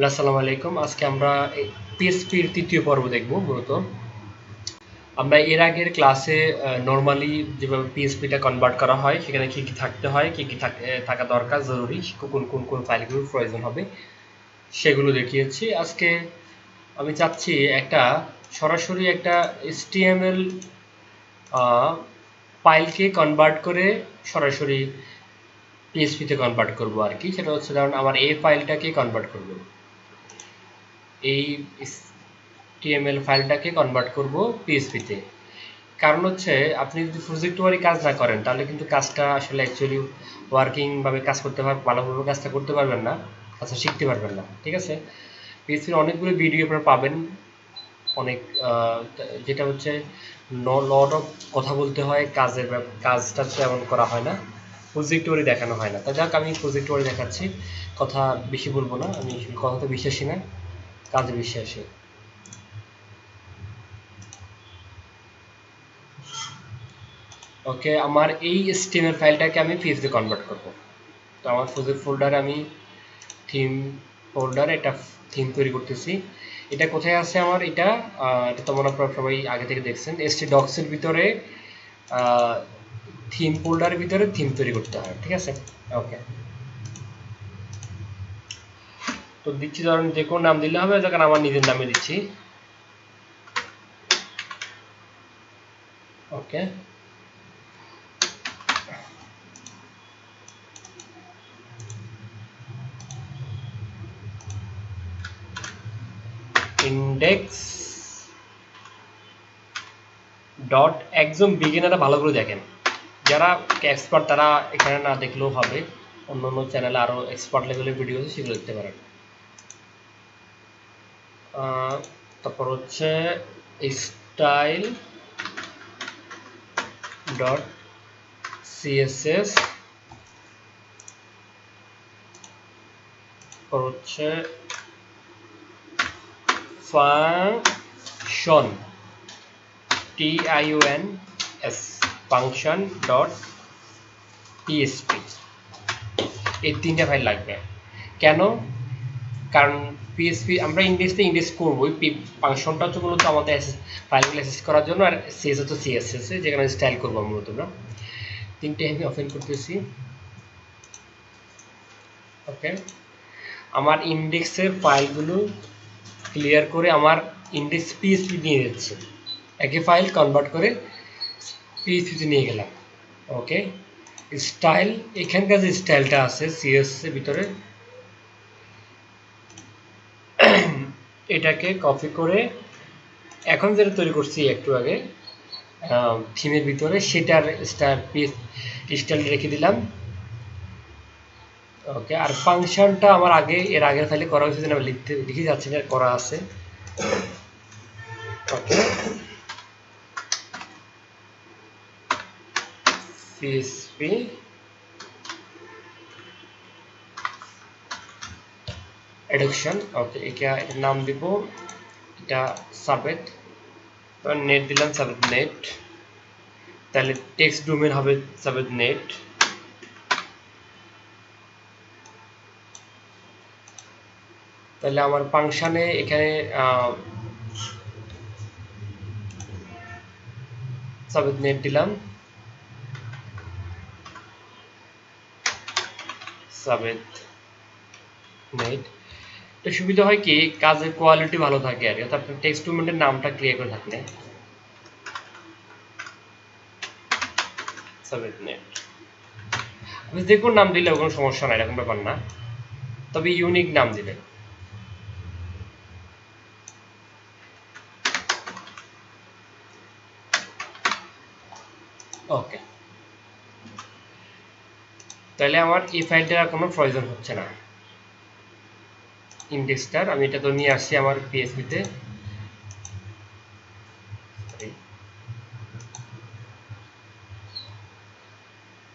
আসসালামু আলাইকুম। আজকে আমরা পিএসপির তৃতীয় পর্ব দেখব। মূলত আমরা এর আগের ক্লাসে নর্মালি যেভাবে পিএসপিটা কনভার্ট করা হয় সেখানে কি কি থাকতে হয়, কি কি থাকা দরকার, জরুরি, কোন কোন কোন ফাইলগুলোর প্রয়োজন হবে সেগুলো দেখিয়েছি। আজকে আমি চাচ্ছি একটা সরাসরি একটা HTML ফাইলকে কনভার্ট করে সরাসরি পিএসপিতে কনভার্ট করব আর কি। সেটা হচ্ছে ধরুন আমার এই ফাইলটাকে কনভার্ট করব, এই HTML ফাইলটাকে কনভার্ট করব পিএসপিতে। কারণ হচ্ছে আপনি যদি প্রজেক্ট ওয়ারি কাজ না করেন তাহলে কিন্তু কাজটা আসলে অ্যাকচুয়ালি ওয়ার্কিং ভাবে কাজ করতে ভালোভাবে কাজটা করতে পারবেন না, কাজটা শিখতে পারবেন না। ঠিক আছে, পিএসপির অনেকগুলো ভিডিও আপনারা পাবেন, অনেক যেটা হচ্ছে লট অফ কথা বলতে হয়, কাজটা তেমন করা হয় না, প্রজেক্ট ওয়ারি দেখানো হয় না। তাই যাক, আমি প্রজেক্ট ওয়ারি দেখাচ্ছি, কথা বেশি বলবো না, আমি কথাতে বিশ্বাসী না, কাজে বিশ্বাসী। ওকে, আমার এই স্টিমের ফাইলটাকে আমি পিএসডি কনভার্ট করব। তো আমার প্রজেক্ট ফোল্ডারে আমি থিম ফোল্ডারে একটা থিম তৈরি করতেছি। এটা কোথায় আছে আমার? এটা তোমরা সবাই আগে থেকে দেখছেন, এসটি ডক্সের ভিতরে থিম ফোল্ডারের ভিতরে থিম তৈরি করতে হয়। ঠিক আছে, ওকে। তো দিচ্ছি, ধরেন যে কোনো নাম দিলে হবে, যখন আমার নিজের নামে দিচ্ছি। ওকে, ইন্ডেক্স ডট, একদম বিগিনাররা ভালো করে দেখেন, যারা এক্সপার্ট তারা এখানে না দেখলেও হবে, অন্য অন্য চ্যানেলে আরও এক্সপার্ট লেভেলের ভিডিও আছে, সেগুলো দেখতে পারেন। তারপর হচ্ছে স্টাইল ডট সিএসএস, তারপর হচ্ছে function, TIONS, function dot PSP. এই তিনটা ফাইল লাগবে। কেন? কারণ পিএসপি আমরা ইংলিশ করবোই, ফাংশনটা হচ্ছে মূলত আমাদের ফাইলগুলো অ্যাক্সেস করার জন্য, আর সিএস হচ্ছে সিএসএস, যেখানে স্টাইল করবো মূলত আমরা। তিনটে আমি ওপেন করতেছি। ওকে, আমার ইন্ডেক্সের ফাইলগুলো ক্লিয়ার করে আমার ইন্ডেক্স পিএসপি নিয়ে যাচ্ছে, একই ফাইল কনভার্ট করে পিএসপিতে নিয়ে গেলাম। ওকে, স্টাইল, এখানকার যে স্টাইলটা আছে সিএস এর ভিতরে, এটাকে কপি করে এখন যেটা তৈরি করছি একটু আগে থিমের ভিতরে, সেটার স্টাইল রেখে দিলাম। ওকে, আর ফাংশনটা আমার এর আগের ফাইলে করা হয়েছে, যেন লিখে যাচ্ছে না, করা আছে। ওকে, পিএসপি এডুকেশন। ওকে, এটার নাম দিব, এটা সাবেত, নেট দিলাম সাবেত নেট, তাহলে টেক্সট ডোমেন হবে সাবেত নেট। তাহলে আমার ফাংশনে এখানে সাবেত নেট দিলাম, সাবেত নেট। তো সুবিধা হয় কি, কাজের কোয়ালিটি ভালো থাকে আর কি, অর্থাৎ আপনার টেক্সট ডকুমেন্টের নামটা ক্লিয়ার করে থাকলে। সাবেত নেট, আপনি যে কোনো নাম দিলে কোনো সমস্যা নাই, এরকম ব্যাপার না, তবে ইউনিক নাম দিবেন। ওকে, তাহলে আমার এই ফাইলটার আর কোনো প্রয়োজন হচ্ছে না। ইন্ডেক্সটার আমি এটা তো নিয়ে আসছি আমার পিএসপিতে।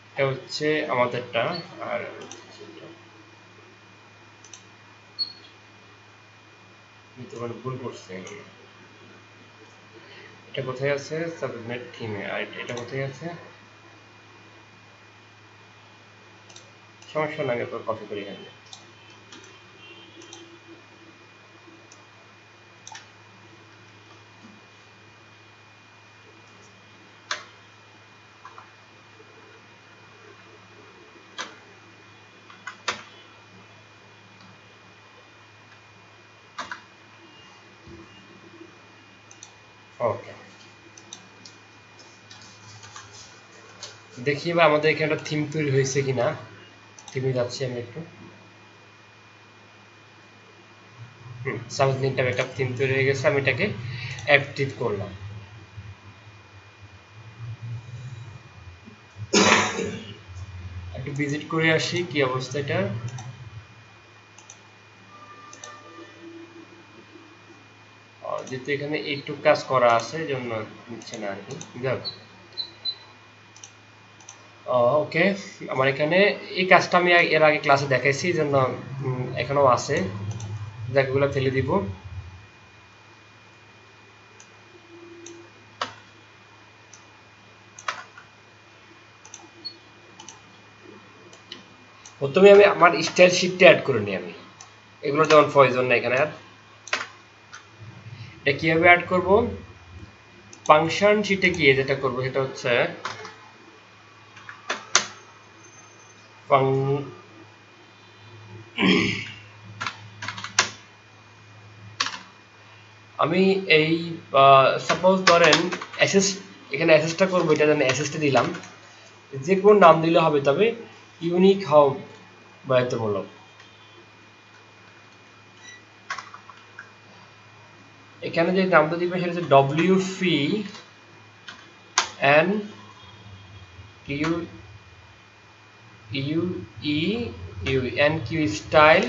এটা হচ্ছে আমাদেরটা, আর ভুল করছে, এটা কোথায় আছে? সাবনেট থিমে। আর এটা কোথায় আছে? সমস্যা না, কপি করি এখানে। ওকে, দেখি এবার আমাদের এখানে একটা থিম তৈরি হয়েছে কিনা। থিমে যাচ্ছি আমি একটু। সাউথ লিঙ্কটা একটা থিম তৈরি হয়ে গেছে, আমি এটাকে অ্যাক্টিভ করলাম। একটু ভিজিট করে আসি কি অবস্থা এটা। যেহেতু এখানে একটু কাজ করা আছে জন্য নিচ্ছে না আর কি। যাক, ওকে, আমার এখানে এই কাজটা আমি এর আগে ক্লাসে দেখাইছি, জন্য এখনো আছে, যাক এগুলো ফেলে দিব। প্রথমে আমি আমার স্টাইল শিটটা অ্যাড করে নিই আমি, এগুলো যেমন প্রয়োজন না এখানে আর। এটা কিভাবে অ্যাড করব? ফাংশন শিটে গিয়ে যেটা করব সেটা হচ্ছে আমি এই সাপোজ ধরেন অ্যাসেস, এখানে অ্যাসেসটা করবো, এটা আমি অ্যাসেসটা দিলাম, যে কোনো নাম দিলে হবে, তবে ইউনিক হাও বাধ্যতামূলক। এখানে যে নামটা দিবেন সেটা হচ্ছে W P N Q U E U N Q style,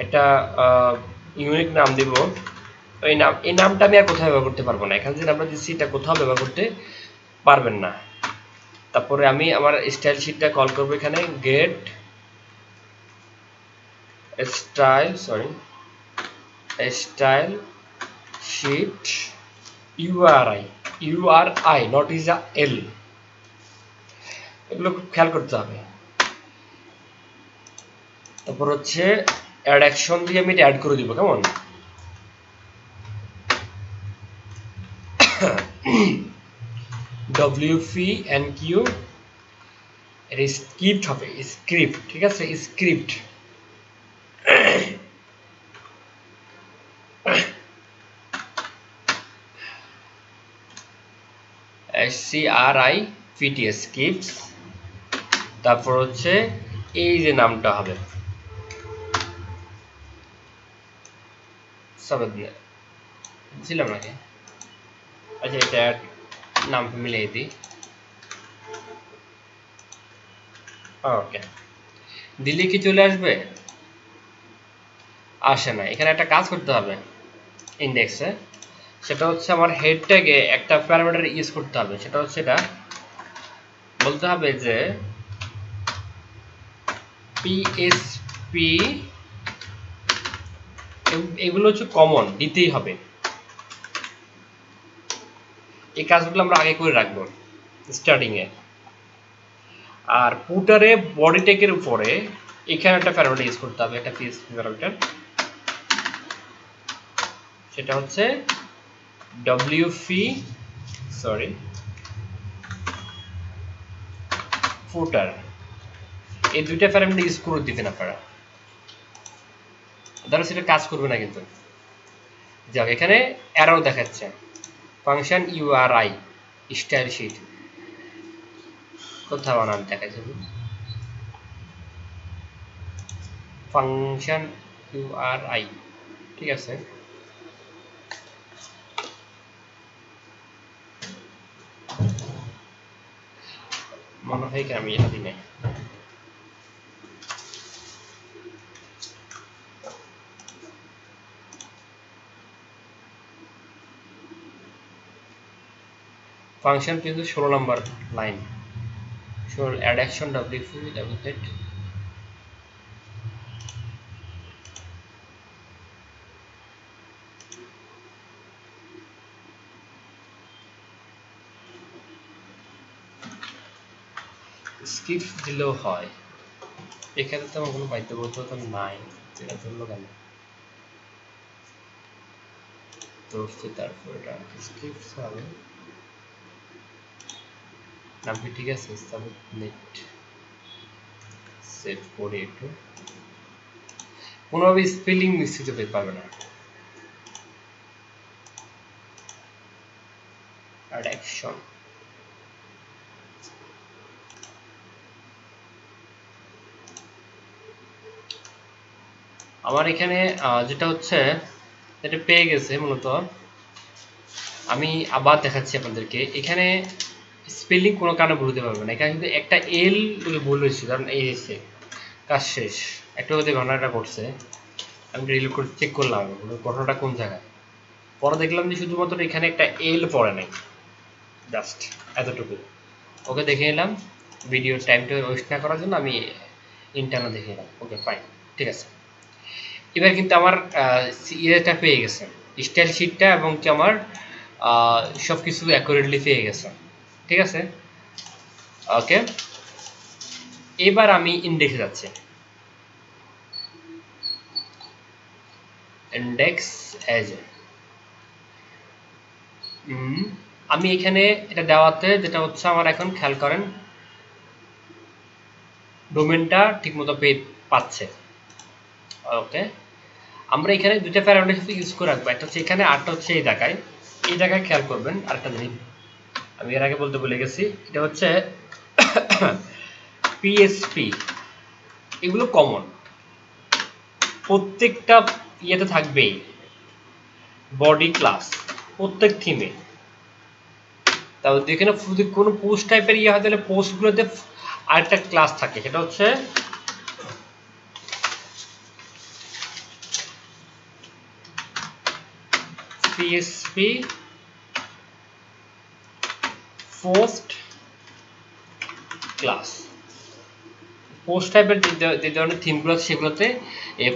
একটা ইউনিক নাম দিব। এই নামটা আমি আর কোথাও ব্যবহার করতে পারবো না, এখানে যে নামটা দিচ্ছি এটা কোথাও ব্যবহার করতে পারবেন না। তারপরে আমি আমার স্টাইল শিটটা কল করবো, এখানে get style sheet URI not is a L, এগুলো খুব খেয়াল করতে হবে। তারপর হচ্ছে অ্যাড অ্যাকশন দিয়ে আমি এটা অ্যাড করে দিব, কেমন? ডব্লিউপি এন কিউ, এটা স্ক্রিপ্ট হবে, স্ক্রিপ্ট, ঠিক আছে, স্ক্রিপ্ট। SCRIPT scripts. তারপর হচ্ছে এই যে নামটা হবে ছিলাম নাকি, আচ্ছা এটা নাম মিলিয়ে দিই। ওকে, দিলে কি চলে আসবে? আসে না। এখানে একটা কাজ করতে হবে ইন্ডেক্সে, সেটা হচ্ছে আমার হেড ট্যাগে একটা প্যারামিটার ইউজ করতে হবে, সেটা হচ্ছে এটা বলতে হবে যে পিএসপি, এগুলো হচ্ছে কমন দিতেই হবে। এই কাজগুলো আমরা আগে করে রাখবো স্টার্টিং এ। আর পুটারে বডি ট্যাগের উপরে এখানে একটা প্যারামিটার ইউজ করতে হবে, একটা পিএসপি প্যারামিটার, সেটা হচ্ছে ডব্লিউপি ফুটার। এই দুইটা প্যারামিটার ইউজ করে দিবেন আপনারা, ধরো সেটা কাজ করবে না কিন্তু। যাক, এখানে অ্যারো দেখাচ্ছে ফাংশন ইউআরআই স্টাইল শিট, কোথাও নাম দেখাচ্ছে ফাংশন ইউআরআই, ঠিক আছে। মনে হয় কি আমি এটা দিই নাই। ফাংশন কিন্তু 16 নম্বর line, add action WP double head. Script দিলেও হয়, এখানে তো আমার কোনো বাধ্যবাধকতা নাই, এটা ধরলো কেন? তো তারপর এটা স্ক্রিপ্ট হবে, নামটি ঠিক আছে, সাবমিট সেভ করে একটু কোনোভাবে স্পেলিং মিস্টেক পেতে পারবে না। অ্যাডাকশন আমার এখানে যেটা হচ্ছে এটা পেয়ে গেছে মূলত। আমি আবার দেখাচ্ছি আপনাদেরকে। এখানে স্পেলিং কোনো কারণে ভুল হতে পারবে না। এখানে কিন্তু একটা এল ভুল হয়েছে, কারণ এই এসে কাজ শেষ। একটা হতে ঘটনাটা করছে, আমি রিল করে চেক করলাম ঘটনাটা কোন জায়গায়। পরে দেখলাম যে শুধুমাত্র এখানে একটা এল পড়ে নাই, জাস্ট এতটুকু। ওকে দেখে নিলাম, ভিডিওর টাইমটা ওয়েস্ট না করার জন্য আমি ইন্টারনেট দেখে নিলাম। ওকে ফাইন, ঠিক আছে। এবার কিন্তু আমার ইয়েটা পেয়ে গেছে, স্টাইল শিটটা, এবং কি আমার সব কিছু অ্যাকুরেটলি পেয়ে গেছে, ঠিক আছে। ওকে, এবার আমি ইন্ডেক্সে যাচ্ছি। ইন্ডেক্স এজ আমি এখানে এটা দেওয়াতে যেটা হচ্ছে আমার এখন খেয়াল করেন ডোমেনটা ঠিকমতো পাচ্ছে। ওকে, আমরা এখানে দুইটা প্যারামিটার ইউজ করে রাখবো, একটা হচ্ছে এখানে, আরটা হচ্ছে এই জায়গায় খেয়াল করবেন আরেকটা জিনিস আমি এর আগে বলতে ভুলে গেছি। এটা হচ্ছে পিএসপি, এগুলো কমন প্রত্যেকটা ইয়েতে থাকবেই, বডি ক্লাস প্রত্যেক থিমে। তাহলে যেখানে কোনো পোস্ট টাইপের ইয়ে হয় তাহলে পোস্টগুলোতে আরেকটা ক্লাস থাকে, সেটা হচ্ছে পিএসপি পোস্ট ক্লাস। পোস্ট টাইপের যে ধরনের থিমগুলো সেগুলোতে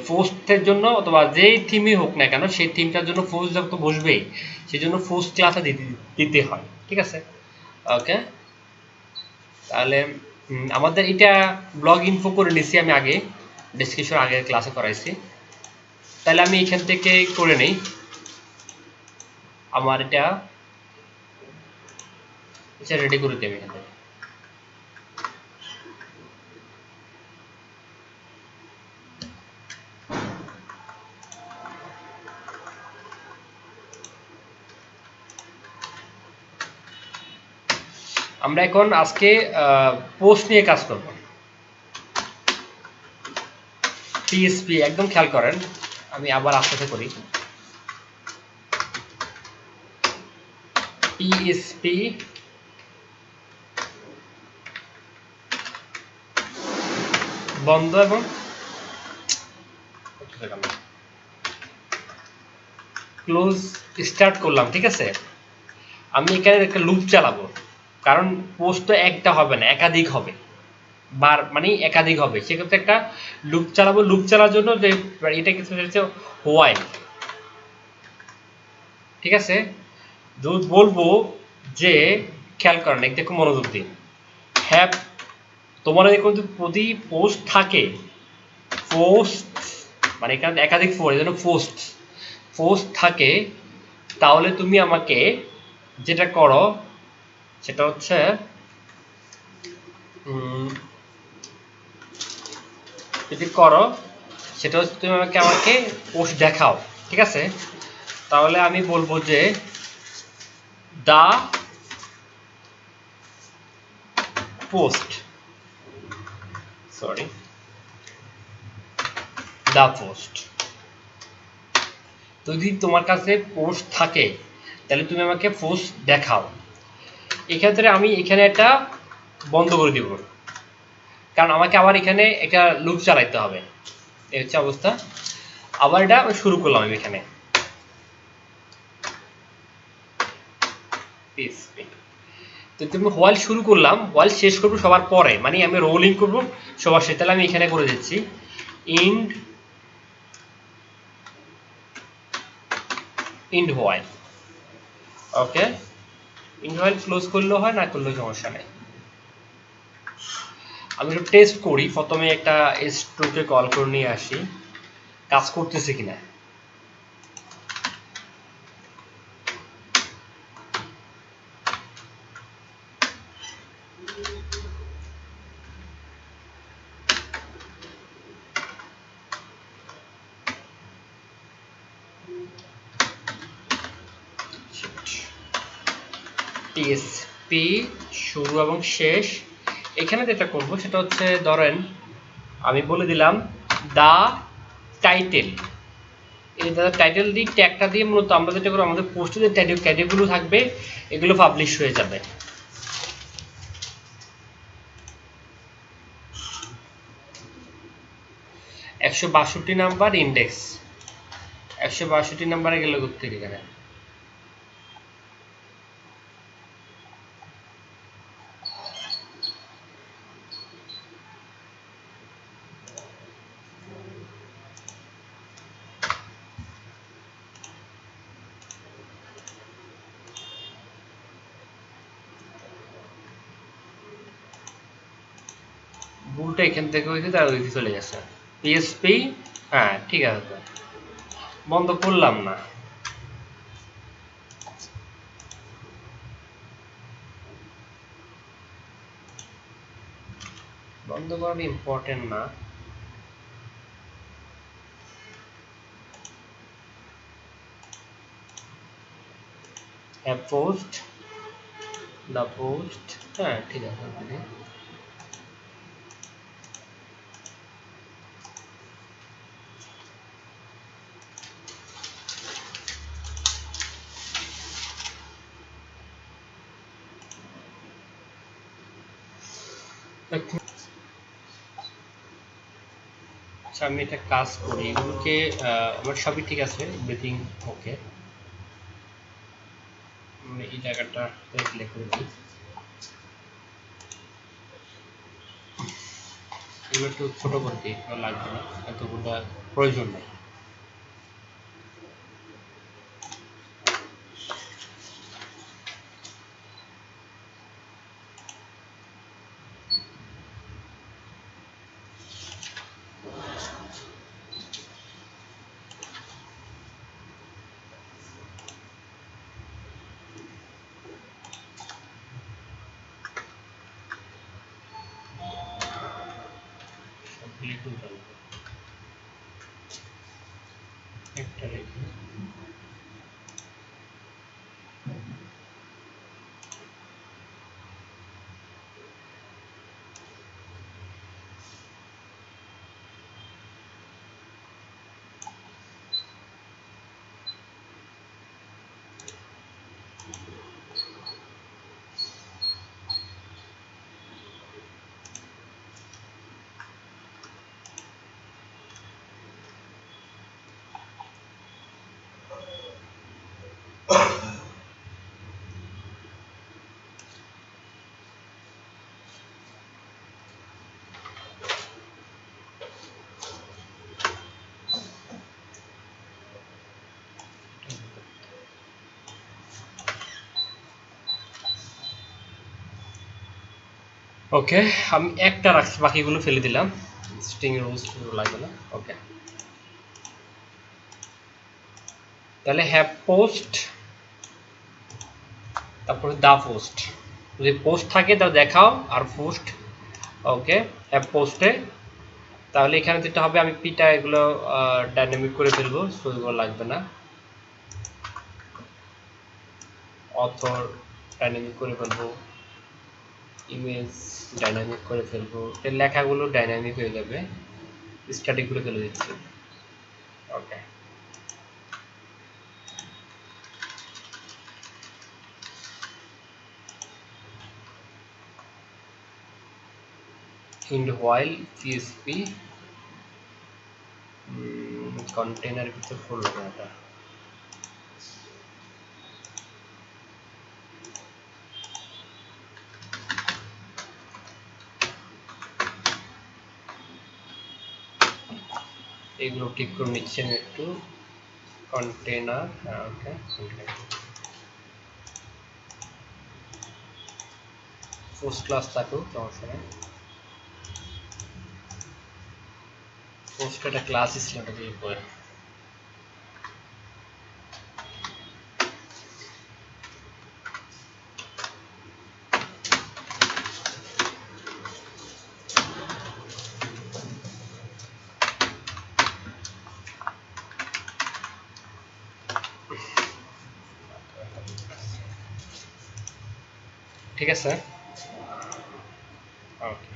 পোস্টের জন্য অথবা যেই থিমই হোক না কেন সেই থিমটার জন্য পোস্ট যত বসবেই, সেই জন্য পোস্ট ক্লাসে দিতে হয়, ঠিক আছে। ওকে, তাহলে আমাদের এটা ব্লগ ইনফো করে নিছি আমি আগে, ডিসক্রিপশন আগের ক্লাসে করাইছি। তাহলে আমি এখান থেকে করে নেই, আমার এটা রেডি করে দিই আমি এখান থেকে। আমরা এখন আজকে পোস্ট নিয়ে কাজ করব। পিএসপি একদম খেয়াল করেন, আমি আবার আস্তে করি। পিএসপি বন্ধ এবং ক্লোজ স্টার্ট করলাম, ঠিক আছে। আমি এখানে একটা লুপ চালাবো, কারণ পোস্ট তো একটা হবে না, একাধিক হবে, বার মানে একাধিক হবে, সেক্ষেত্রে একটা লুপ চালাবো। লুপ চালার জন্য যে এটা কিছু হচ্ছে হোয়াইল, ঠিক আছে। যদি বলবো যে খেয়াল করেন, একটু মনোযোগ দিন। হ্যাভ, তোমার দেখুন প্রতি পোস্ট থাকে, পোস্ট মানে এখানে একাধিক ফোর, এই জন্য পোস্ট থাকে, তাহলে তুমি আমাকে যেটা করো সেটা হচ্ছে যদি করো সেটা হচ্ছে তুমি আমাকে পোস্ট দেখাও, ঠিক আছে। তাহলে আমি বলবো যে দা পোস্ট, দা পোস্ট। যদি তোমার কাছে পোস্ট থাকে তাহলে তুমি আমাকে পোস্ট দেখাও। এক্ষেত্রে আমি এখানে একটা বন্ধ করে দিব, কারণ আমাকে আবার এখানে একটা লুপ চালাইতে হবে, এই হচ্ছে অবস্থা। আবার এটা শুরু করলাম আমি এখানে, তো তুমি হোয়াইল শুরু করলাম, হোয়াইল শেষ করবো সবার পরে, মানে আমি রোলিং করবো সবার শেষে। তাহলে আমি এখানে করে দিচ্ছি ইন্ড হোয়াইল। ওকে, ইন্ড হোয়াইল ক্লোজ করলেও হয়, না করলেও সমস্যা নেই। আমি একটু টেস্ট করি, প্রথমে একটা S2 কল করে নিয়ে আসি, কাজ করতেছে কিনা। পিএসপি শুরু এবং শেষ। এখানে যেটা করব সেটা হচ্ছে ধরেন আমি বলে দিলাম দা টাইটেল। এই দা টাইটেল দিয়ে ট্যাগটা দিয়ে মূলত আমরা যেটা করব আমাদের পোস্টে যে ট্যাগগুলো থাকবে এগুলো পাবলিশ হয়ে যাবে। 162 নাম্বার ইন্ডেক্স, 162 নাম্বারে গেল কোথেকে এখানে? ভুলটা এখান থেকে হয়েছে, তার ওইদিকে চলে গেছে। পিএসপি, হ্যাঁ ঠিক আছে, বন্ধ করলাম না। বন্ধ করা ইম্পর্টেন্ট না। পোস্ট দা পোস্ট, হ্যাঁ ঠিক আছে। আচ্ছা আমি একটা কাজ করি, এগুলোকে আমার সবই ঠিক আছে, এভরিথিং ওকে। আমি এই জায়গাটা ক্লিক করে দিই, এগুলো একটু ছোট করে দিই, লাগবে না, এতগুলো প্রয়োজন নেই। একটা রেখে ওকে। আমি একটা রাখছি, বাকিগুলো ফেলে দিলাম, স্ট্রিং রুলস লাগবে না। ওকে, তাহলে হ্যাভ পোস্ট, তারপরে দা পোস্ট, যদি পোস্ট থাকে তাহলে দেখাও, আর পোস্ট ওকে হ্যাভ পোস্টে। তাহলে এখানে যেটা হবে, আমি পিটা এগুলো ডাইনামিক করে ফেলবো, সো এগুলো লাগবে না। অথর ডাইনামিক করে ফেলবো, ইমেজ ডাইনামিক করে ফেলবো, এর লেখাগুলো ডাইনামিক হয়ে যাবে, স্ট্যাটিকগুলো ফেলে দিচ্ছি। ওকে, ইন্ড হোয়াইল পিএসপি কন্টেনার ভিতরে ফোল্ডার এটা এগুলো ঠিক করে নিচ্ছি আমি একটু। কন্টেনার, হ্যাঁ ওকে, পোস্ট ক্লাস থাকুক, সমস্যা নেই। পোস্ট একটা ক্লাস ছিল, এটা দিয়ে পরে ঠিক আছে। ওকে,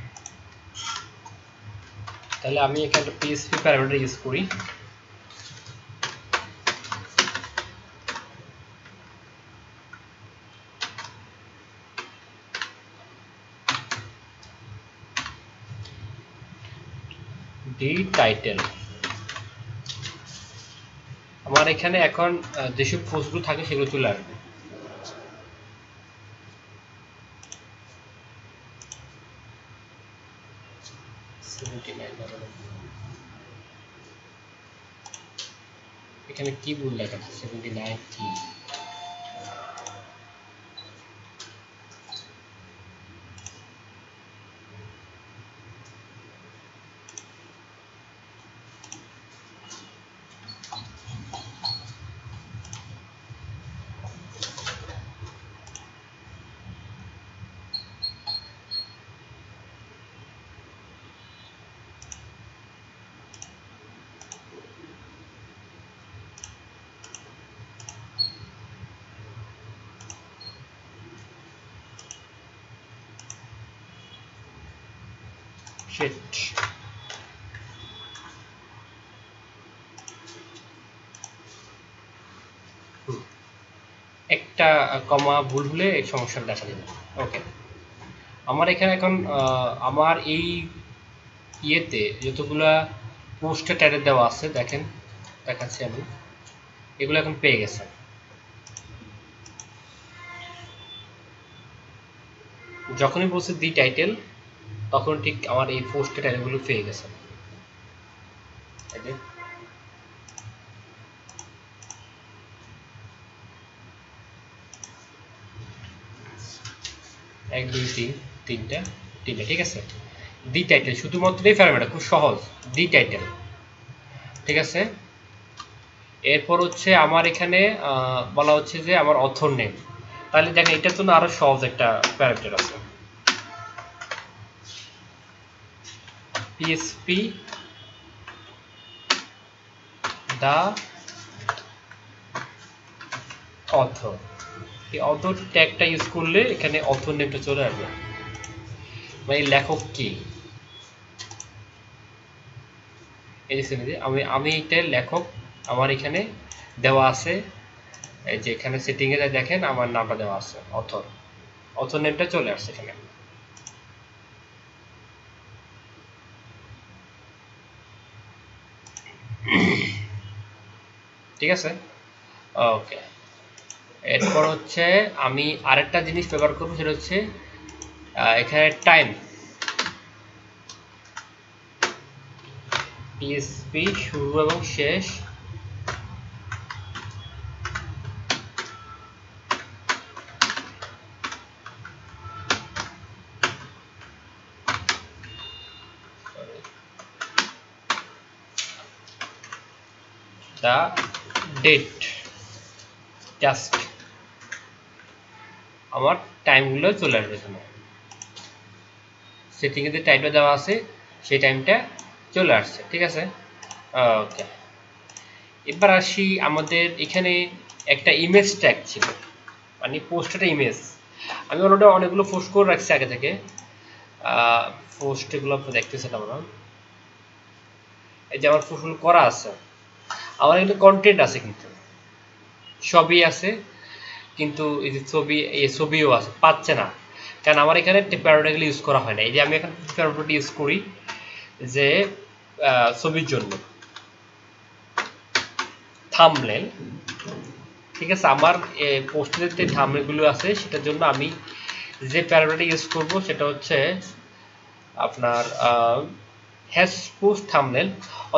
তাহলে আমি এখানে পিএসপি প্যারামিটার ইউজ করি। ডি টাইটেল, আমার এখানে এখন যেসব পোস্টগুলো থাকে সেগুলো চলে আসবে। এখানে কি ভুল দেখাচ্ছে? 79 কি? শিট, একটা কমা ভুল হলে এই সমস্যাটা দেখা দেবে। ওকে, আমার এখানে এখন আমার এই ইয়েতে যতগুলা পোস্টে ট্যাগ দেওয়া আছে দেখেন, দেখাচ্ছি আমি, এগুলো এখন পেয়ে গেছে। যখনই বলছে দি টাইটেল তখন ঠিক আমার এই পোস্টে ট্যাগগুলো পেয়ে গেছে। 1 2 3 তিনটা, ঠিক আছে। দি টাইটেল শুধুমাত্র এই ফরম্যাটে, খুব সহজ। দি টাইটেল, ঠিক আছে। এরপর হচ্ছে আমার এখানে বলা হচ্ছে যে আমার অথর নেম। তাহলে দেখেন এটার জন্য আরো সহজ একটা প্যারামিটার আছে, পিএসপি দা অথর। এই অথর ট্যাগটা ইউজ করলে এখানে অথর নেমটা চলে আসবে, মানে লেখক কি। এই যে আমি এটা লেখক আমার এখানে দেওয়া আছে, এই যে এখানে সেটিং এ দেখেন আমার নামটা দেওয়া আছে অথর, অথর নেমটা চলে আসছে এখানে। ঠিক আছে, ওকে। এরপর হচ্ছে আমি আরেকটা জিনিস ব্যবহার করবো, সেটা হচ্ছে এখানে টাইম, পিএসপি শুরু এবং শেষ দা ডেট, জাস্ট আমার টাইমগুলো চলে আসবে এখানে। সেটিংয়ে যে টাইমটা দেওয়া আছে সেই টাইমটা চলে আসছে, ঠিক আছে। ওকে, এবার আসি আমাদের এখানে একটা ইমেজ ট্যাগ ছিল, মানে পোস্টের ইমেজ। আমি অলরেডি অনেকগুলো পোস্ট করে রাখছি আগে থেকে, পোস্ট এগুলো দেখতেছেন আমরা, এই যে আমার পোস্টগুলো করা আছে, আমার কিন্তু কন্টেন্ট আছে, কিন্তু সবই আছে, কিন্তু এই যে ছবি, এই ছবিও আছে, পাচ্ছে না, কারণ আমার এখানে প্যারাডাগুলো ইউজ করা হয় না। এই যে আমি এখন প্যারাডাটা ইউজ করি যে ছবির জন্য থাম্বনেল, ঠিক আছে। আমার পোস্টের যে থাম্বনেলগুলো আছে সেটার জন্য আমি যে প্যারাডাটা ইউজ করব সেটা হচ্ছে আপনার হ্যাশ পোস্ট থাম্বনেল,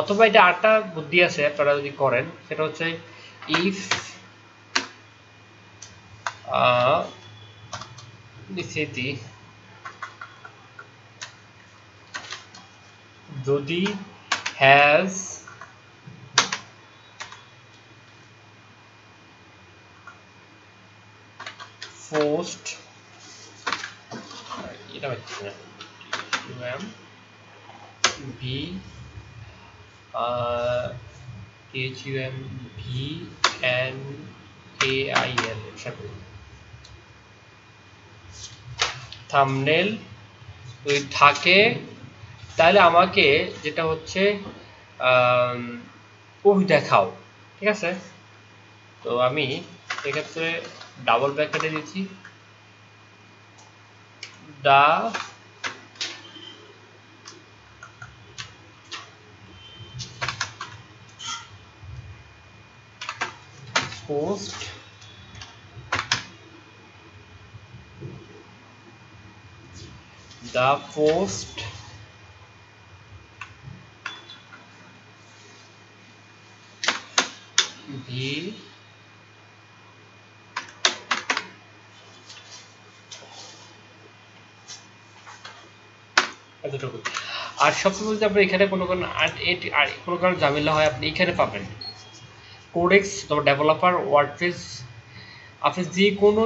অথবা এটা আরেকটা বুদ্ধি আছে আপনারা যদি করেন, সেটা হচ্ছে ইফ যদি হ্যাজ পোস্ট, এটা হচ্ছে ভি THUMVNAIL, থাম্বনেল যদি থাকে তাহলে আমাকে যেটা হচ্ছে পোস্ট দেখাও, ঠিক আছে। তো আমি এক্ষেত্রে ডাবল ব্র্যাকেটে দিচ্ছি দা পোস্ট ভি এতটুকু। আর সবসময় যদি আপনি এখানে কোনো কোনো ঝামেলা হয় আপনি এখানে পাবেন কোডেক্স, তারপর ডেভেলপার, ওয়ার্ডপ্রেস, আপনি যে কোনো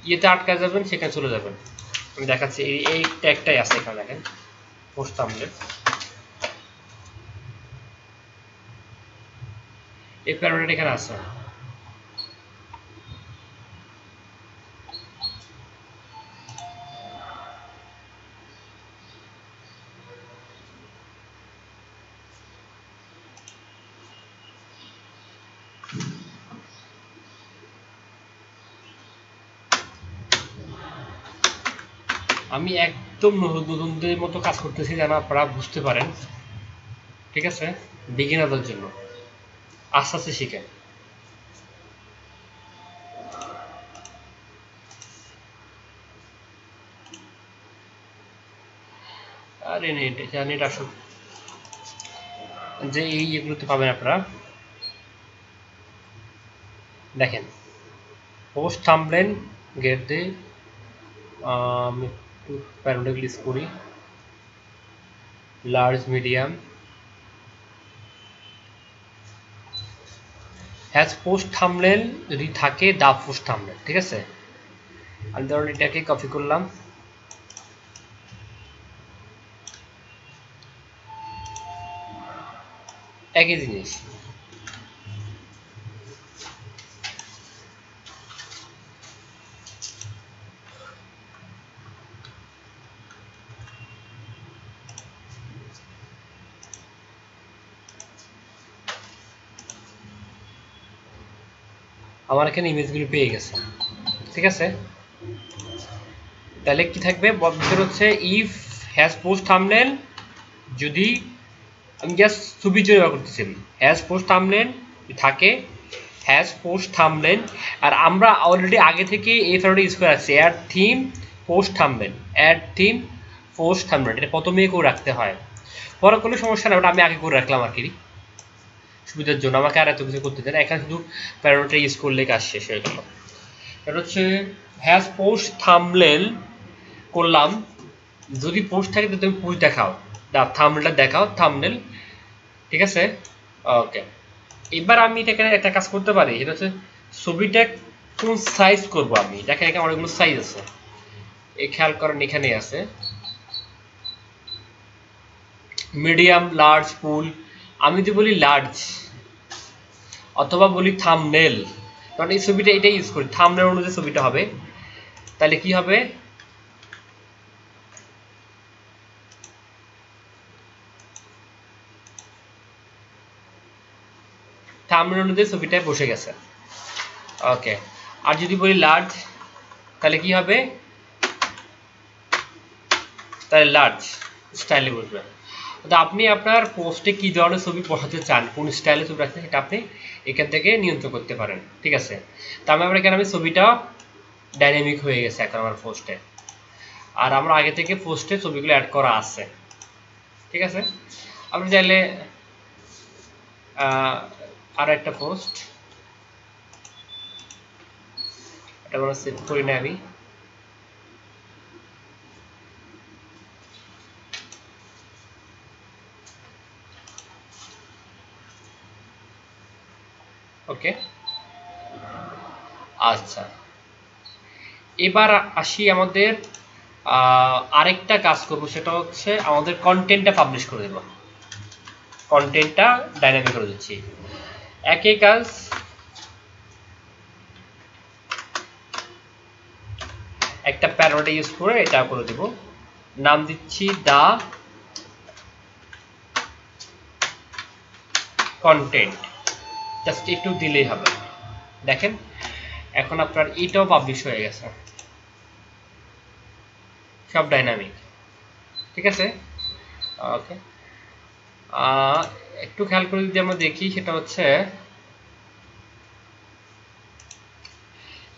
ইয়েতে আটকা যাবেন সেখানে চলে যাবেন। আমি দেখাচ্ছি এই ট্যাগটাই আছে এখানে, দেখেন পোস্ট থাম্বনেল, এই প্যারামিটার এখানে আছে। আমি একদম নতুনদের মতো কাজ করতেছি যেন আপনারা বুঝতে পারেন, ঠিক আছে, বিগিনারদের জন্য আস্তে আস্তে শিখেন। আরে নেট আসুক, যে এগুলোতে পাবেন আপনারা। দেখেন পোস্ট থাম্বনেল গেট দে, আমি একটু প্যারামিটার লিস্ট করি, large medium has post thumbnail যদি থাকে দা পোস্ট থাম্বনেল, ঠিক আছে। আমি ধরুন এটাকে কপি করলাম, একই জিনিস। আমার এখানে ইমেজগুলো পেয়ে গেছে, ঠিক আছে। তাহলে কি থাকবে বিষয় হচ্ছে ইফ হ্যাজ পোস্ট থাম্বনেল, যদি আমি জাস্ট ছবি জন্য ব্যবহার করতেছি, হ্যাজ পোস্ট থাম্বনেল থাকে, হ্যাজ পোস্ট থাম্বনেল, আর আমরা অলরেডি আগে থেকে এই ফর্মটা ইউজ করে রাখছি, add theme post thumbnail, add theme post thumbnail, এটা প্রথমেই করে রাখতে হয়, পরে কোনো সমস্যা না, ওটা আমি আগে করে রাখলাম আর কি সুবিধার জন্য, আমাকে আর এত কিছু করতে দেয় না, এখানে শুধু প্যারামিটার ইউজ করলে কাজ শেষ হয়ে গেল। এটা হচ্ছে হ্যাজ পোস্ট থাম্বনেল করলাম, যদি পোস্ট থাকে তো তুমি পোস্ট দেখাও, থাম্বনেলটা দেখাও থাম্বনেল, ঠিক আছে। ওকে, এবার আমি এটাকে একটা কাজ করতে পারি, এটা হচ্ছে ছবিটা কোন সাইজ করব আমি, দেখেন এখানে অনেকগুলো সাইজ আছে, এই খেয়াল করেন এখানে আছে মিডিয়াম, লার্জ, ফুল। আমি যদি বলি লার্জ অথবা বলি থাম্বনেল, কারণ এই ছবিটা এটাই ইউজ করি, থাম্বনেল অনুযায়ী ছবিটা হবে, তাহলে কি হবে, থাম্বনেল অনুযায়ী ছবিটায় বসে গেছে। ওকে, আর যদি বলি লার্জ তাহলে কি হবে, তাহলে লার্জ স্টাইলে বসবে। তো আপনি আপনার পোস্টে কি ধরনের ছবি বসাতে চান, কোন স্টাইলে ছবি রাখতে, এটা আপনি এখান থেকে নিয়ন্ত্রণ করতে পারেন, ঠিক আছে। তার এখানে আমি ছবিটা ডাইনামিক হয়ে গেছে এখন আমার পোস্টে, আর আমরা আগে থেকে পোস্টে ছবিগুলো অ্যাড করা আছে, ঠিক আছে। আপনি চাইলে আর একটা পোস্ট, এটা কোনো সেভ করি না আমি, ওকে। আচ্ছা, এবার আসি আমাদের আরেকটা কাজ করব, সেটা হচ্ছে আমাদের কন্টেন্টটা পাবলিশ করে দেব, কন্টেন্টটা ডাইনামিক করে দিচ্ছি, একই কাজ একটা প্যারামিটার ইউজ করে এটা করে দেব, নাম দিচ্ছি দা কন্টেন্ট, জাস্ট একটু দিলেই হবে। দেখেন এখন আপনার এটাও পাবলিশ হয়ে গেছে, সব ডাইনামিক, ঠিক আছে। ওকে, একটু খেয়াল করে যদি আমরা দেখি, সেটা হচ্ছে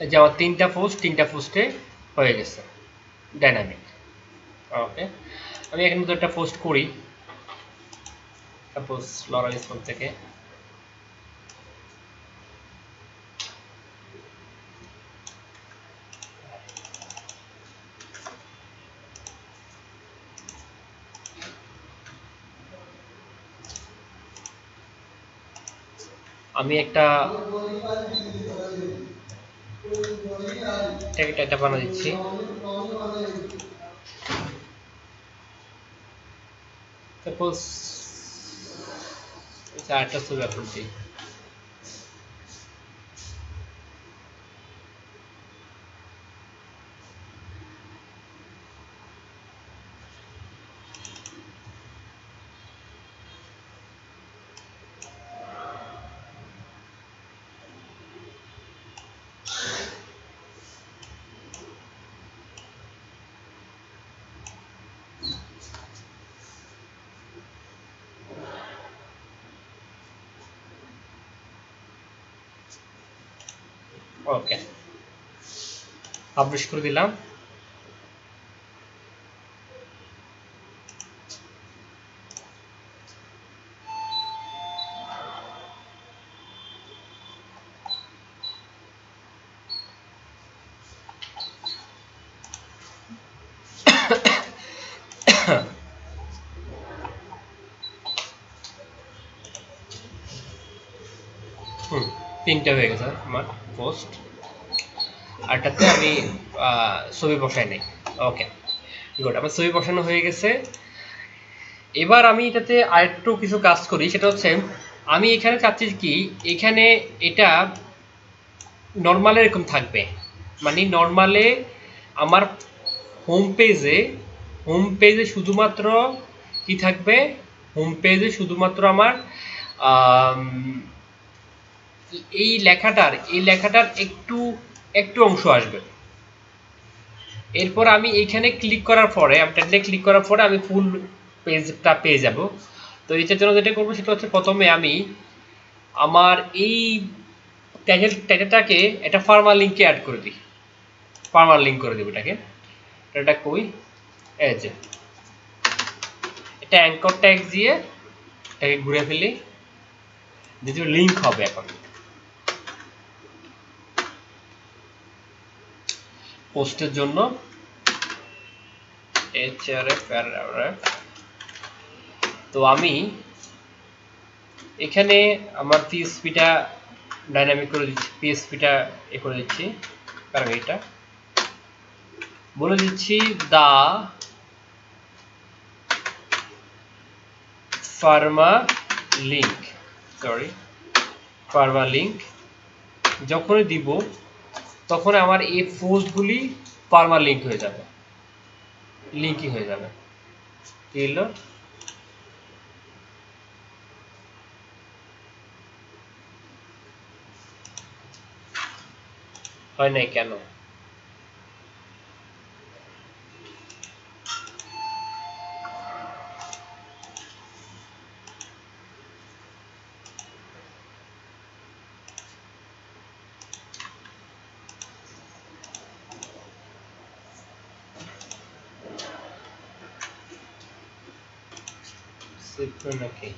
যে আমার তিনটা পোস্টে হয়ে গেছে ডাইনামিক। ওকে, আমি এখানে তো একটা পোস্ট করি, সাপোজ লরা স্কুল থেকে, আমি একটা এটা বানা দিচ্ছি, সাপোজ আরেকটা ছবি আপলোড দিই। ওকে, পাবলিশ করে দিলাম। তিনটা হয়ে গেছে আমার পোস্ট, আরটাতে আমি ছবি বসাই নাই। ওকে গুড, আমার ছবি বসানো হয়ে গেছে। এবার আমি এটাতে আরেকটু কিছু কাজ করি, সেটা হচ্ছে আমি এখানে চাচ্ছি কি, এখানে এটা নর্মালে এরকম থাকবে, মানে নর্মালে আমার হোম পেজে শুধুমাত্র কি থাকবে, হোম পেজে শুধুমাত্র আমার এই লেখাটার একটু একটু অংশ আসবে। এরপর আমি এইখানে ক্লিক করার পরে, আমি ফুল পেজটা পেয়ে যাব। তো এটার জন্য যেটা করবো সেটা হচ্ছে, প্রথমে আমি আমার এই ট্যাগটাকে একটা ফার্মার লিঙ্কে অ্যাড করে দিই, ফার্মার লিঙ্ক করে দেবো এটাকে। এটা কই, এই যে এটা অ্যাঙ্কর ট্যাগ দিয়ে এটাকে ঘুরে ফেলি, যেহেতু লিঙ্ক হবে এখন পোস্টের জন্য। তো আমি এখানে আমার পিএসপিটা ডাইনামিক করে দিচ্ছি, পিএসপিটা এ করে দিচ্ছি, প্যারামিটার বলে দিচ্ছি দা ফার্মা লিঙ্ক। যখনই দিব তখন আমার এই পোস্টগুলি ফার্মা লিঙ্ক হয়ে যাবে, লিঙ্কই হয়ে যাবে। কি হলো, হয় নাই কেন? নাকি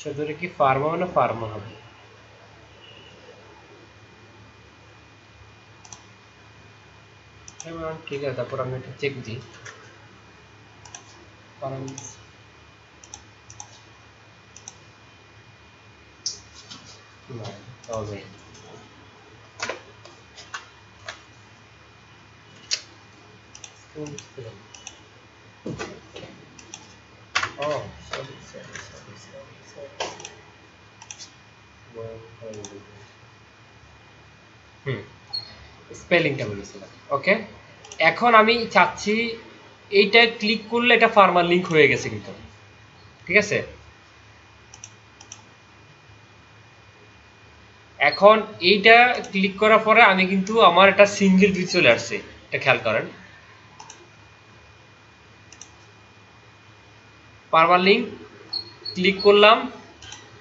শুধু কি ফার্মা মানে ফার্মা হবে? ঠিক আছে, তারপর আমি একটা চেক দিই, তবে Oh, sorry. স্পেলিংটা বলেছিলাম। ওকে, এখন আমি চাচ্ছি এইটা ক্লিক করলে এটা ফার্মার লিংক হয়ে গেছে কিন্তু, ঠিক আছে। এখন এইটা ক্লিক করার পরে আমি কিন্তু আমার একটা সিঙ্গেল ভিউ চলে আসছে, এটা খেয়াল করেন। ফার্মার লিংক ক্লিক করলাম,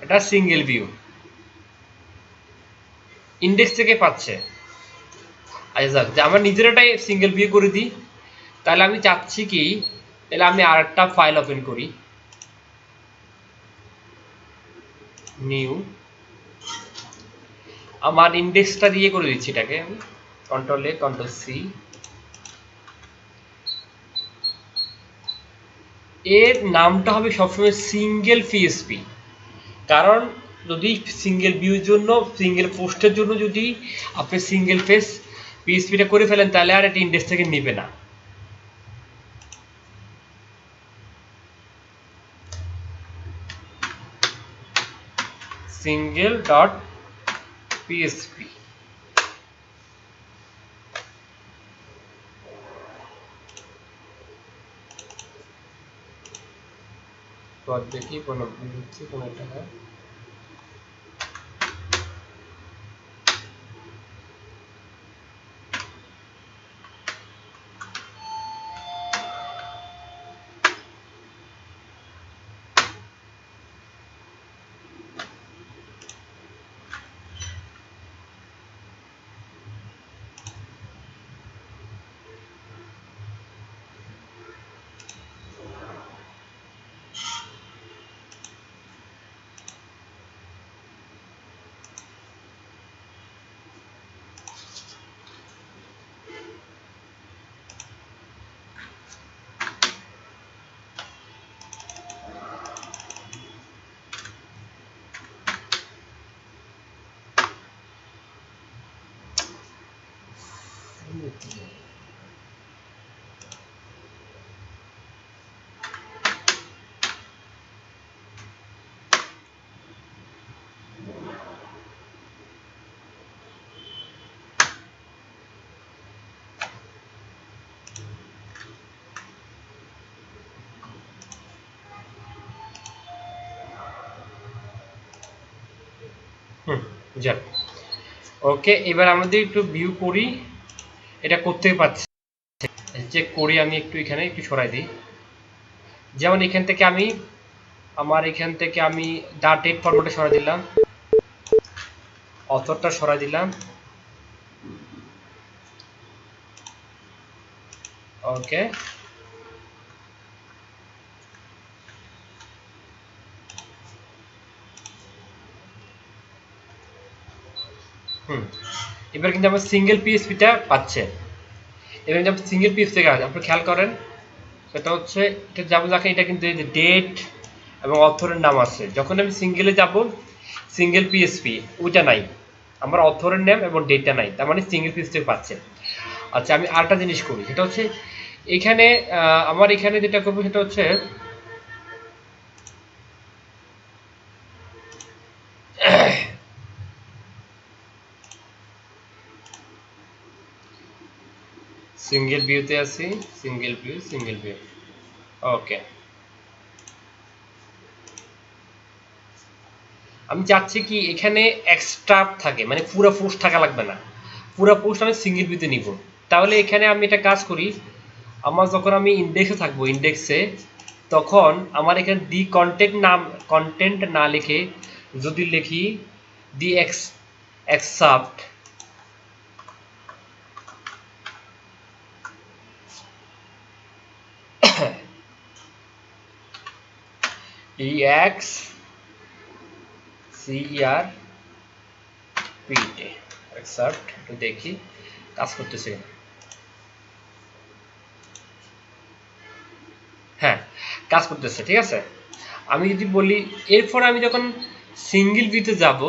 এটা সিঙ্গেল ভিউ ইন্ডেক্স থেকে পাচ্ছে। আচ্ছা যাক, যে আমার নিজের একটা সিঙ্গেল ভিউ করে দিই, তাহলে আমি চাচ্ছি কি, তাহলে আমি আরেকটা ফাইল ওপেন করি, নিউ, আমার ইন্ডেক্সটা দিয়ে করে দিচ্ছি এটাকে আমি কন্ট্রোল এ কন্ট্রোল সি। এর নামটা হবে সবসময় সিঙ্গেল পিএসপি, কারণ যদি সিঙ্গেল ভিউর জন্য, সিঙ্গেল পোস্টের জন্য যদি আপনি সিঙ্গেল পেজ পিএসপিটা করে ফেলেন, তাহলে আর এটা ইন্ডেক্স থেকে নিবে না। সিঙ্গেল ডট পিএসপি, দেখি কোনো হচ্ছে কোনো একটা যাক। ওকে, এবার আমাদের একটু ভিউ করি, এটা করতে পারছি, চেক করি। আমি একটু এখানে একটু সরাই দিই, যেমন এখান থেকে আমি আমার এখান থেকে আমি ডেট ফরম্যাটে সরাই দিলাম, অথরটা সরাই দিলাম। ওকে, এবার কিন্তু আমার সিঙ্গেল পিএসপিটা পাচ্ছে। এবার কিন্তু সিঙ্গেল পিএস থেকে আছে, আপনি খেয়াল করেন, সেটা হচ্ছে এটা যাবো যাকে, এটা কিন্তু এই যে ডেট এবং অথরের নাম আছে। যখন আমি সিঙ্গেলে যাব, সিঙ্গেল পিএসপি ওইটা নাই, আমার অথরের নাম এবং ডেটটা নাই, তার মানে সিঙ্গেল পিএস থেকে পাচ্ছে। আচ্ছা, আমি আরেকটা জিনিস করি, সেটা হচ্ছে এখানে আমার এখানে যেটা করবো সেটা হচ্ছে সিঙ্গেল ভিউতে আসি, সিঙ্গেল ভিউ। ওকে, আমি চাচ্ছি কি এখানে এক্সট্রা থাকে, মানে পুরো পোস্ট থাকা লাগবে না, পুরো পোস্ট আমি সিঙ্গেল ভিউতে নিব। তাহলে এখানে আমি একটা কাজ করি, আমার যখন আমি ইন্ডেক্সে থাকবো, ইন্ডেক্সে তখন আমার এখানে দি কন্টেন্ট না লিখে যদি লিখি দি এক্সাপ্ট EX CER পিটে এক্সাপ্ট, একটু দেখি কাজ করতেছে। হ্যাঁ, কাজ করতেছে, ঠিক আছে। আমি যদি বলি, এরপর আমি যখন সিঙ্গেল ভিউতে যাব,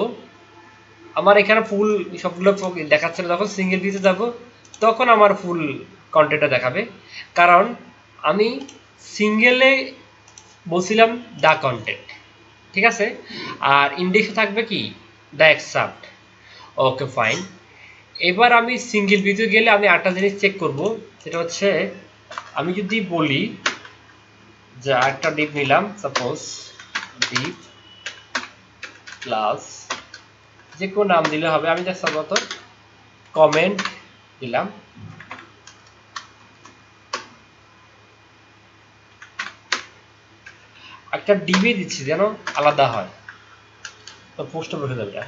আমার এখানে ফুল সবগুলো দেখাচ্ছে না, যখন সিঙ্গেল ভিউতে যাব তখন আমার ফুল কন্টেন্টটা দেখাবে, কারণ আমি সিঙ্গেলে বলছিলাম দ্য কন্টেন্ট, ঠিক আছে, আর ইন্ডেক্সে থাকবে কি দ্য এক্সাপ্ট। Okay fine. এবার আমি সিঙ্গেল ভিউতে গেলে আমি একটা জিনিস চেক করব, সেটা হচ্ছে আমি যদি বলি যে একটা ডিপ নিলাম, সাপোজ ডিপ প্লাস যে কোনো নাম দিলে হবে, আমি জাস্ট সাপোজ কমেন্ট দিলাম, একটা ডিবি দিচ্ছি যেন আলাদা হয়, তো পোস্টে বসে যাবে এটা।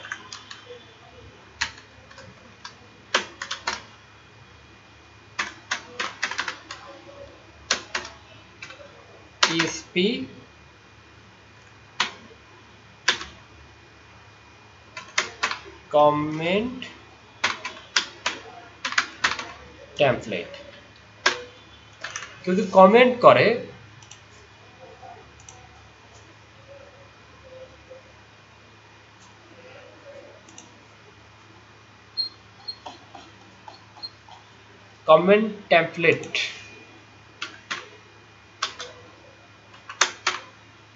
PSP comment template. কেউ যদি কমেন্ট করে কমেন্ট টেমপ্লেট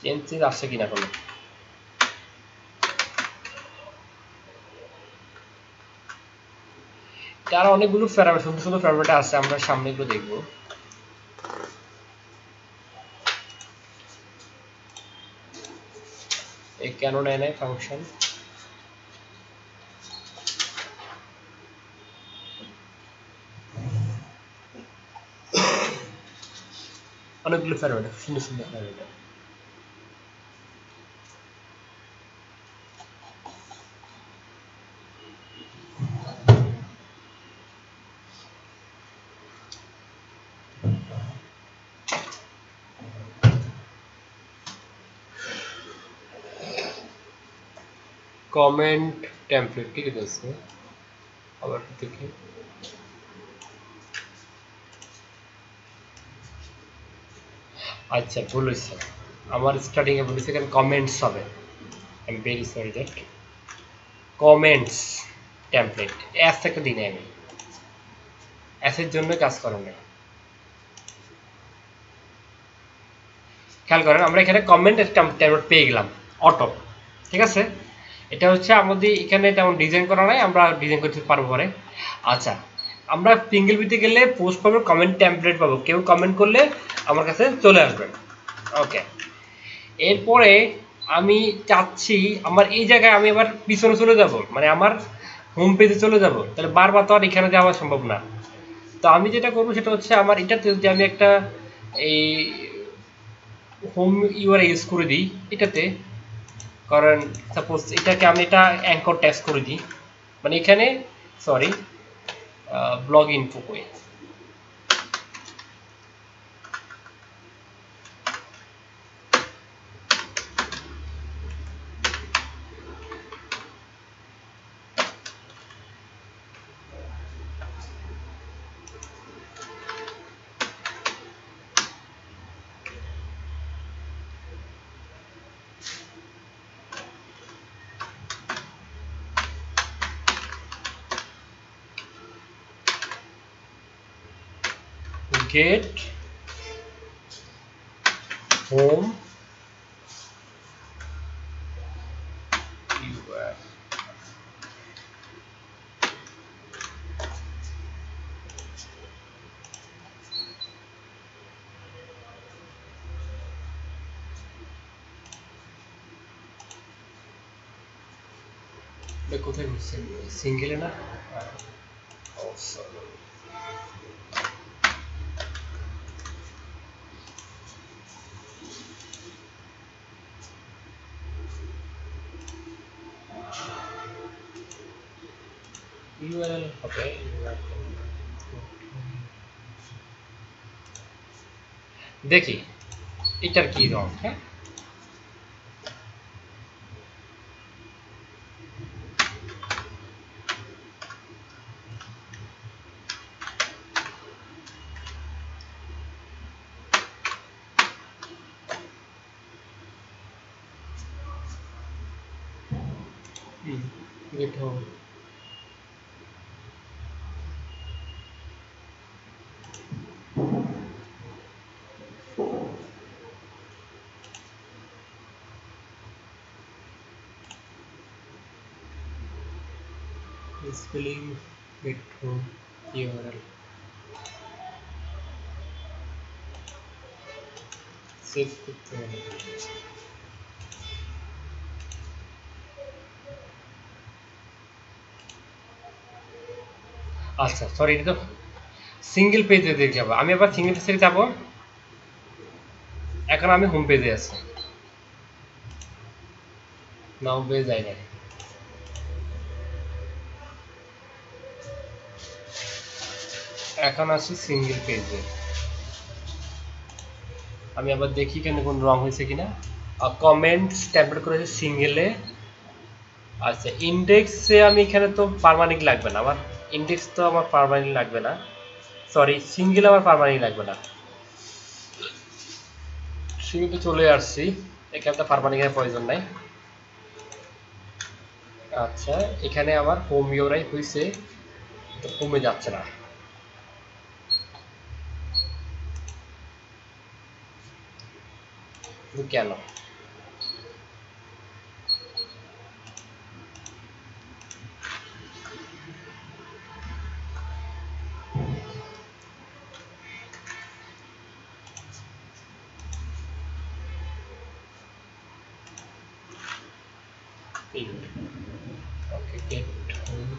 চেঞ্জ আসছে কিনা কোনো, তার অনেকগুলো সুন্দর সুন্দর ফরম্যাটে আছে, আমরা সামনে এগুলো দেখবো। এই কেন নেয় নাই ফাংশন, অনেকগুলো ফরম্যাট সুন্দর সুন্দর ফরম্যাট। কমেন্ট টেমপ্লেট ঠিক আছে, আবার দেখি আচ্ছা ভুল হয়েছে, আমার স্টার্টিং এ বলেছে এখানে কমেন্টস হবে, I am very sorry that comments template S থেকে দিনে আমি এস এর জন্য কাজ করে না। খেয়াল করেন আমরা এখানে কমেন্ট টেমপ্লেট পেয়ে গেলাম অটো, ঠিক আছে, এটা হচ্ছে আমাদের এখানে তেমন ডিজাইন করা নাই, আমরা ডিজাইন করতে পারবো পরে। আচ্ছা আমরা সিঙ্গেল ভিতে গেলে পোস্ট পাবো, কমেন্ট টেমপ্লেট পাবো, কেউ কমেন্ট করলে আমার কাছে চলে আসবে। ওকে, এরপরে আমি চাচ্ছি আমার এই জায়গায় আমি আবার পিছনে চলে যাব, মানে আমার হোম পেজে চলে যাব, তাহলে বারবার তো আর এখানে যাওয়া সম্ভব না। তো আমি যেটা করবো সেটা হচ্ছে আমার এটাতে যদি আমি একটা এই হোম ইউআরএল ইউজ করে দিই এটাতে, কারণ সাপোজ এটাকে আমি এটা অ্যাঙ্কর টেস্ট করে দিই, মানে এখানে সরি ব্লগ ইনফো করে get home URL। কোথায় ঘুরছে সিঙ্গেলে না, ইউআরএল হবে দেখি এটার কি রং। হ্যাঁ দেখো, spelling get home URL save করতে হবে। আচ্ছা সরি, এটা তো সিঙ্গেল পেজে দেখে যাবো, আমি আবার সিঙ্গেল পেজে যাবো। এখন আমি হোম পেজে আছি, না হোম পেজে যাই না। এখন আছি সিঙ্গেল পেজে। আমি আবার দেখি কেন কোন রং হয়েছে কিনা। কমেন্টস ট্যাবলেট করেছে সিঙ্গেলে। আচ্ছা ইন্ডেক্সে আমি এখানে তো পার্মানেন্ট লাগবে না, আমার ইন্ডেক্স তো আমার পার্মানেন্ট লাগবে না, সরি সিঙ্গেল আমার পার্মানেন্ট লাগবে না। সিঙ্গেলে চলে আসছি, এখানে তো পার্মানেন্টের প্রয়োজন নাই। আচ্ছা এখানে আমার হোম ইউআরএল হয়েছে, তো হোমে যাচ্ছে না কেন? ওকে গেট হোম।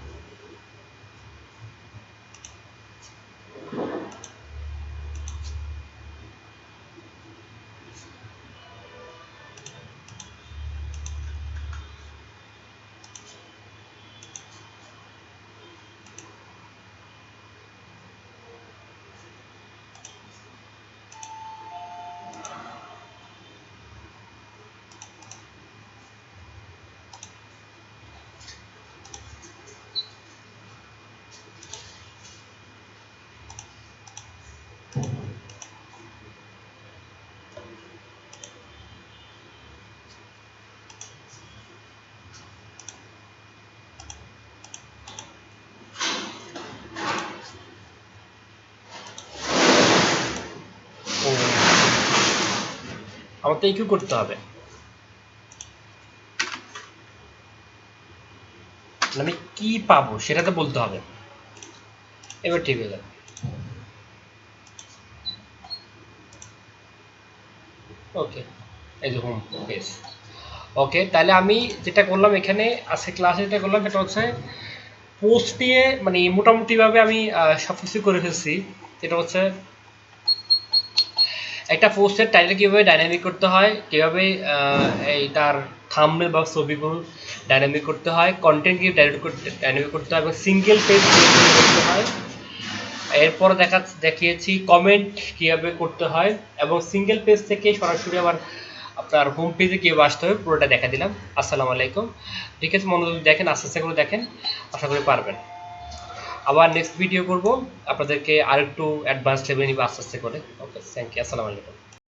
আমার তো একটু করতে হবে, আমি কি পাবো সেটা তো বলতে হবে। এবার ঠিক হয়ে যাবে। ওকে এই যে হোম পেজ। ওকে তাহলে আমি যেটা করলাম এখানে আজকে ক্লাসে যেটা করলাম সেটা হচ্ছে পোস্ট নিয়ে মানে মোটামুটিভাবে আমি সব কিছু করে ফেলছি। যেটা হচ্ছে একটা পোস্টের টাইটেল কীভাবে ডাইনামিক করতে হয়, কীভাবে এই তার থাম্বনেল বা ছবিগুলো ডাইনামিক করতে হয়, কন্টেন্ট কীভাবে ডাইনামিক করতে হয় এবং সিঙ্গেল পেজ কীভাবে করতে হয়। এরপর দেখিয়েছি কমেন্ট কীভাবে করতে হয় এবং সিঙ্গেল পেজ থেকে সরাসরি আবার আপনার হোম পেজে কীভাবে আসতে হবে পুরোটা দেখা দিলাম। আসসালামু আলাইকুম। ঠিক আছে, মনোযোগ দেখেন, আস্তে আস্তে করে দেখেন, আশা করি পারবেন। আবার নেক্সট ভিডিও করব, আপনাদেরকে আরেকটু অ্যাডভান্স লেভেলে নিব আস্তে আস্তে করে। ওকে থ্যাংক ইউ, আসসালামু আলাইকুম।